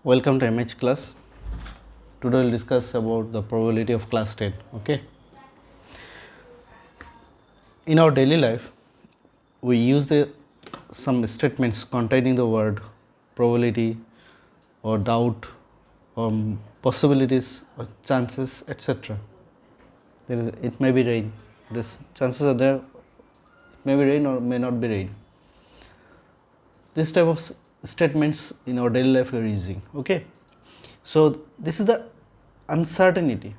Welcome to MH class. Today we'll discuss about the probability of class 10. Okay. In our daily life, we use some statements containing the word probability or doubt or possibilities or chances, etc. It may be rain. This chances are there. It may be rain or may not be rain. This type of statements in our daily life we are using. Okay. So this is the uncertainty.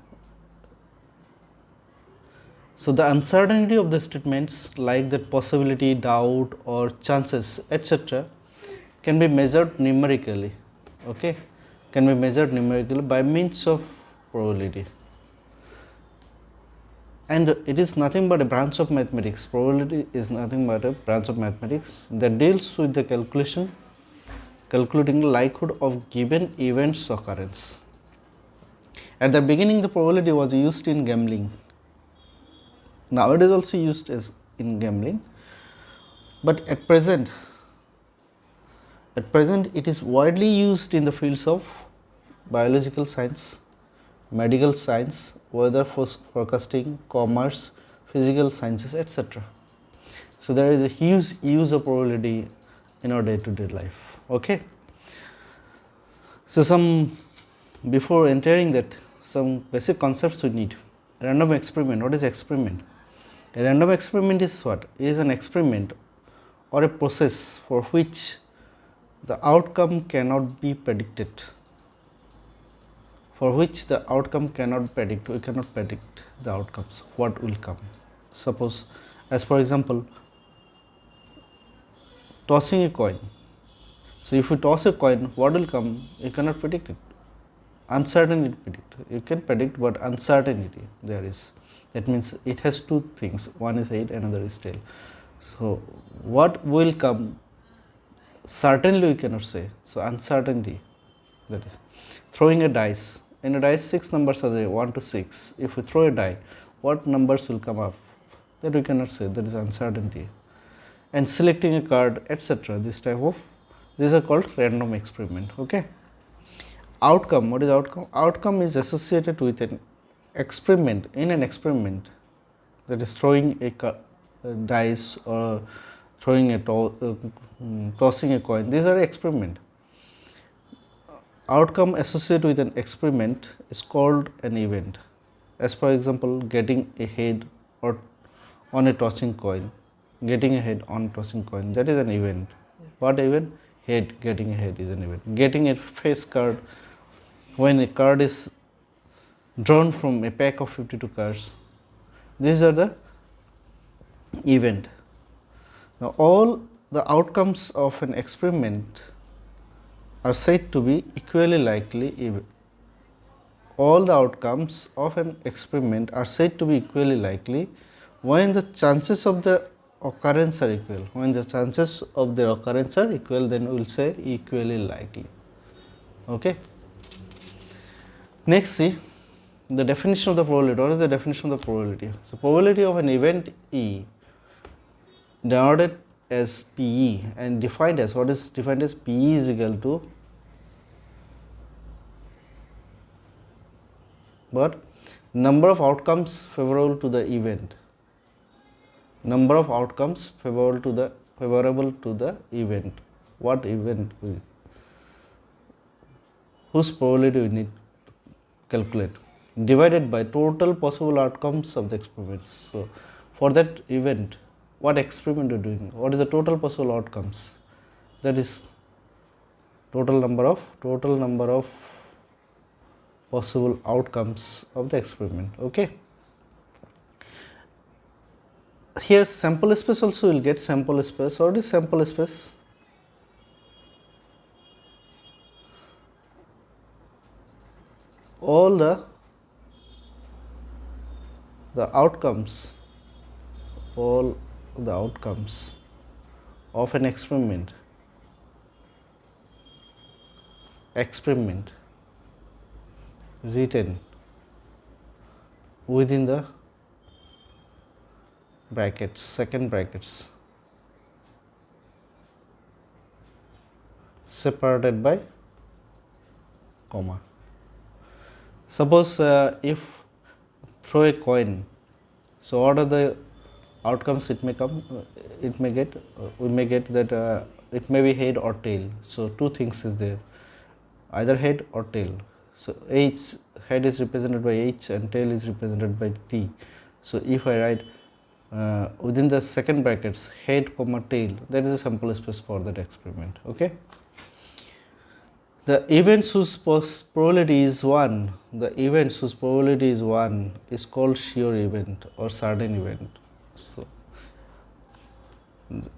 So the uncertainty of the statements like that possibility, doubt or chances etc. can be measured numerically. Okay, can be measured numerically by means of probability. And it is nothing but a branch of mathematics. Probability is nothing but a branch of mathematics that deals with the calculating the likelihood of given events occurrence. At the beginning, the probability was used in gambling. Now it is also used as in gambling, but at present it is widely used in the fields of biological science, medical science, weather forecasting, commerce, physical sciences etc. So there is a huge use of probability in our day-to-day life. Okay. So before entering that, some basic concepts we need. Random experiment. What is experiment? A random experiment is what? It is an experiment or a process for which the outcome cannot be predicted. For which the outcome cannot predict, we cannot predict the outcomes, what will come. Suppose, as for example, tossing a coin. So if you toss a coin, what will come? You cannot predict it. Uncertainty predict. You can predict, but uncertainty there is. That means it has two things. One is head, another is tail. So what will come? Certainly we cannot say. So uncertainty, that is. Throwing a dice. In a dice, 6 numbers are there, 1 to 6. If we throw a die, what numbers will come up? That we cannot say. That is uncertainty. And selecting a card, etc. These are called random experiment. Okay. Outcome. What is outcome? Outcome is associated with an experiment. In an experiment, that is throwing a dice or throwing tossing a coin. These are experiment. Outcome associated with an experiment is called an event. As for example, getting a head or on a tossing coin. Getting a head on a tossing coin, that is an event. What event? Head. Getting a head is an event. Getting a face card, when a card is drawn from a pack of 52 cards, these are the event. Now all the outcomes of an experiment are said to be equally likely. All the outcomes of an experiment are said to be equally likely when the chances of the occurrence are equal. When the chances of their occurrence are equal, then we will say equally likely. Okay. Next, see the definition of the probability. What is the definition of the probability? So probability of an event E, denoted as PE and defined as, what is defined as PE is equal to what? Number of outcomes favorable to the event. Number of outcomes favorable to the event. What event? Whose probability we need to calculate, divided by total possible outcomes of the experiments. So for that event, what experiment you are doing? What is the total possible outcomes? That is total number of possible outcomes of the experiment. Okay. Here sample space also will get sample space. What is sample space? All the outcomes, all the outcomes of an experiment written within the brackets, second brackets, separated by comma. Suppose if throw a coin, so what are the outcomes it may come? It may get, we may get that it may be head or tail. So two things is there, either head or tail. So H, head is represented by H and tail is represented by T. So if I write within the second brackets head comma tail, that is the sample space for that experiment. Okay. The events whose probability is 1, the events whose probability is 1 is called sure event or certain event. So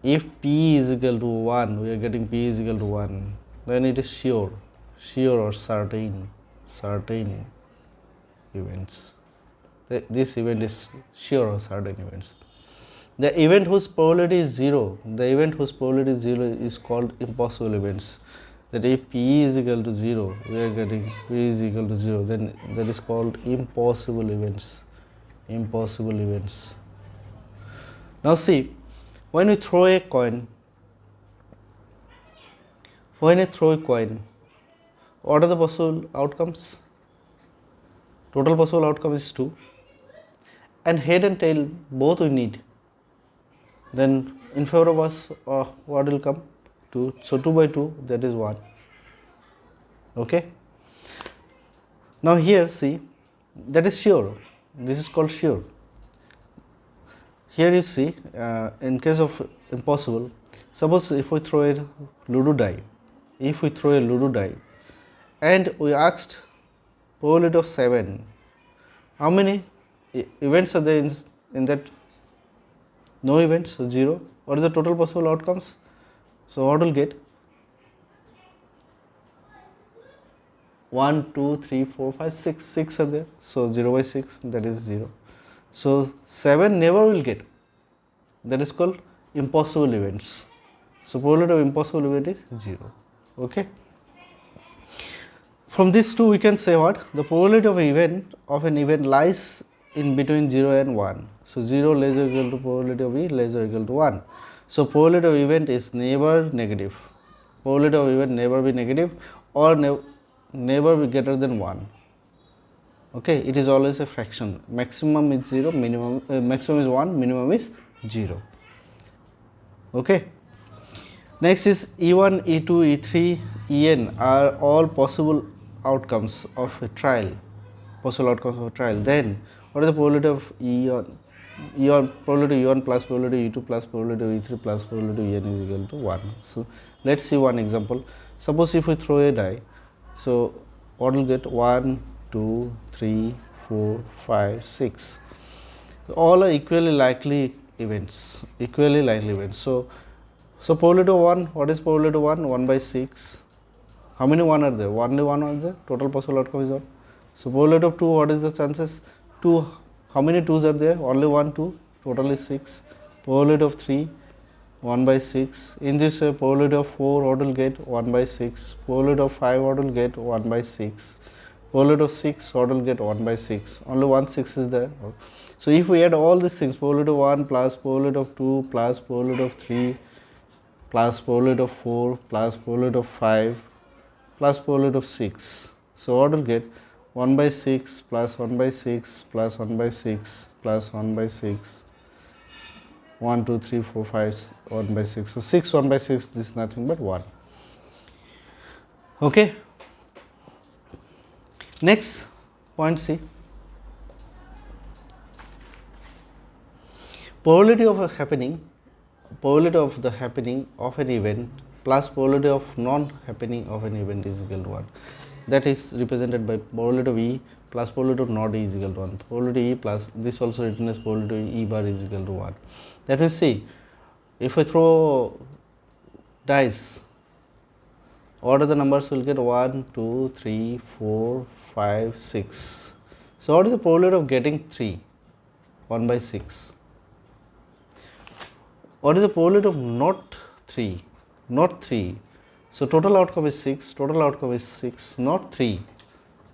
if P is equal to 1, we are getting P is equal to 1, then it is sure or certain events. This event is sure or certain events. The event whose probability is 0, is called impossible events. That if P is equal to 0, we are getting P is equal to 0, then that is called impossible events. Now see, when we throw a coin, what are the possible outcomes? Total possible outcome is 2, and head and tail both we need. Then in favor of us, what will come? 2. So 2 by 2, that is 1. Okay. Now here see, that is sure. This is called sure. Here you see, in case of impossible, suppose if we throw a Ludo die, and we asked probability of 7, how many events are there in that? No events, so 0. What is the total possible outcomes? So what will get? 1, 2, 3, 4, 5, 6. 6 are there. So 0 by 6, that is 0. So 7 never will get. That is called impossible events. So probability of impossible event is 0. Okay. From these two we can say what? The probability of an event lies in between 0 and 1. So 0 less or equal to probability of E less or equal to 1. So probability of event is never negative. Probability of event never be negative or never be greater than 1. Okay, it is always a fraction. Maximum is 0, maximum is 1, minimum is 0. Okay. Next is E1, E2, E3, En are all possible outcomes of a trial. Then what is the probability of probability E1 plus probability E2 plus probability E3 plus probability En is equal to 1. So let's see one example. Suppose if we throw a die, so what will get? 1, 2, 3, 4, 5, 6. All are equally likely events. So probability of 1, what is probability of 1? 1 by 6. How many 1 are there? Only 1 are there. Total possible outcome is 1. So probability of 2, what is the chances? 2, how many 2s are there? Only 1, 2. Total is 6. Probability of 3, 1 by 6. In this way, probability of 4, what will get? 1 by 6. Probability of 5, what will get? 1 by 6. Probability of 6, what will get? 1 by 6. Only 1 6 is there. So if we add all these things, probability of 1 plus probability of 2 plus probability of 3 plus probability of 4 plus probability of 5 plus probability of 6. So what will get? 1 by 6 plus 1 by 6 plus 1 by 6 plus 1 by 6, 1, 2, 3, 4, 5, 1 by 6. So 6, 1 by 6, this is nothing but 1. Okay. Next point C. Probability of the happening of an event plus probability of non-happening of an event is equal to 1. That is represented by probability of E plus probability of not E is equal to 1. Probability E plus this also written as probability E bar is equal to 1. That means see, if I throw dice, what are the numbers will get? 1, 2, 3, 4, 5, 6. So what is the probability of getting 3? 1 by 6. What is the probability of not 3? Not 3. So total outcome is 6, not 3.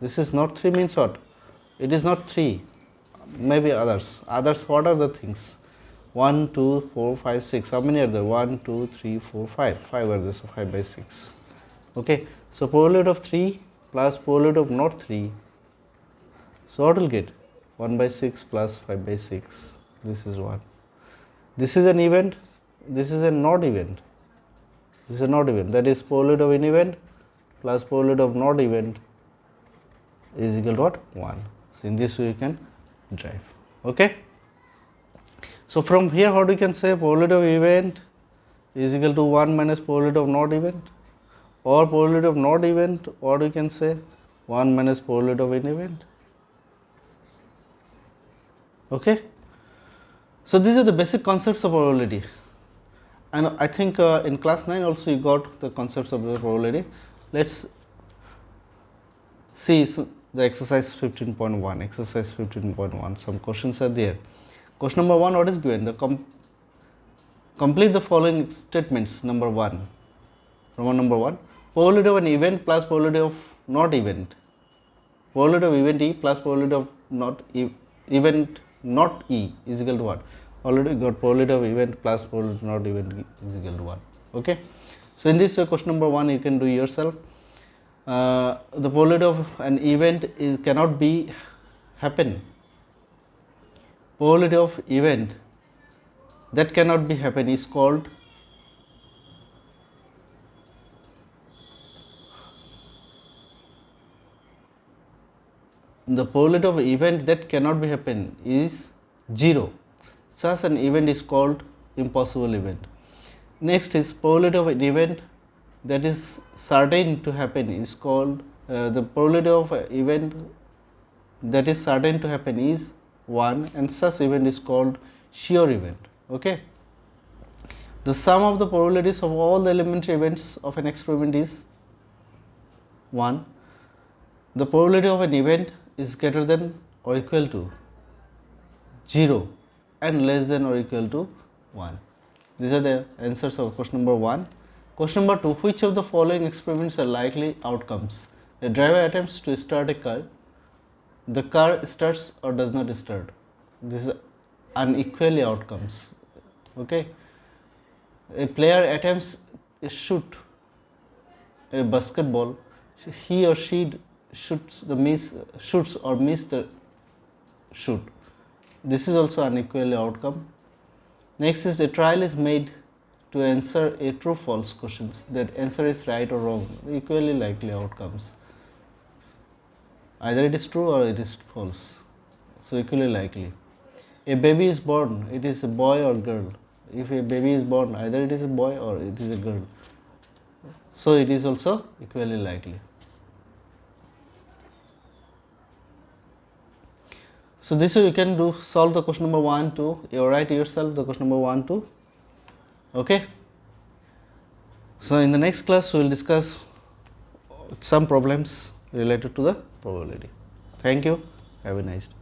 This is not 3 means what? It is not 3, maybe others. Others, what are the things? 1, 2, 4, 5, 6. How many are there? 1, 2, 3, 4, 5. 5 are there, so 5 by 6. Okay. So probability of 3 plus probability of not 3. So what will get? 1 by 6 plus 5 by 6. This is 1. This is an event. This is a not event. This is a not event. That is probability of an event plus probability of not event is equal to what? 1. So in this way you can drive. Okay. So from here what we can say? Probability of event is equal to 1 minus probability of not event, or probability of not event, or we can say 1 minus probability of an event. Okay. So these are the basic concepts of probability, and I think in class 9 also you got the concepts of the probability. Let's see the exercise 15.1. Exercise 15.1. Some questions are there. Question number 1, what is given? The complete the following statements. Number 1. Roman number 1. Probability of an event plus probability of not event. Probability of event E plus probability of not event not E is equal to what? Already got probability of event plus probability of not event is equal to 1. Okay. So in this way, question number 1 you can do yourself. The probability of an event cannot be happen. Probability of event that cannot be happen is called the probability of event that cannot be happen is 0. Such an event is called impossible event. Next is probability of an event that is certain to happen is called the probability of event that is certain to happen is 1, and such event is called sure event. Okay. The sum of the probabilities of all the elementary events of an experiment is 1. The probability of an event is greater than or equal to 0 and less than or equal to 1. These are the answers of question number 1. Question number 2, which of the following experiments are likely outcomes? A driver attempts to start a car. The car starts or does not start. These are unequally outcomes. Okay. A player attempts to shoot a basketball. He or she shoots or miss the shoot. This is also unequally outcome. Next is a trial is made to answer a true false questions. That answer is right or wrong. Equally likely outcomes. Either it is true or it is false. So equally likely. A baby is born. It is a boy or girl. If a baby is born, either it is a boy or it is a girl. So it is also equally likely. So this way you can do solve the question number 1, 2. You write yourself the question number 1, 2. Okay. So in the next class we will discuss some problems related to the probability. Thank you. Have a nice day.